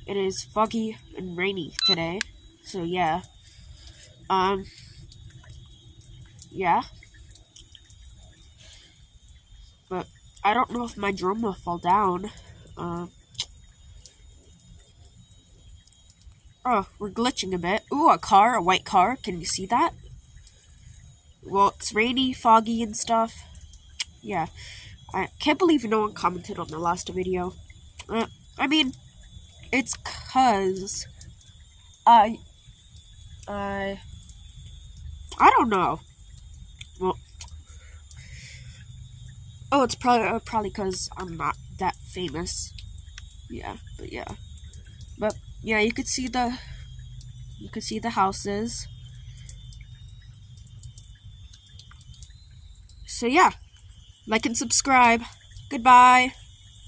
it is foggy and rainy today. So yeah. Yeah. But I don't know if my drone will fall down. Oh, we're glitching a bit. Ooh, a white car. Can you see that? Well, it's rainy, foggy, and stuff. Yeah. I can't believe no one commented on the last video. I mean, it's cause I I I don't know. Well, oh, it's probably because I'm not that famous. Yeah, but yeah, you could see the houses. So yeah, like and subscribe. Goodbye.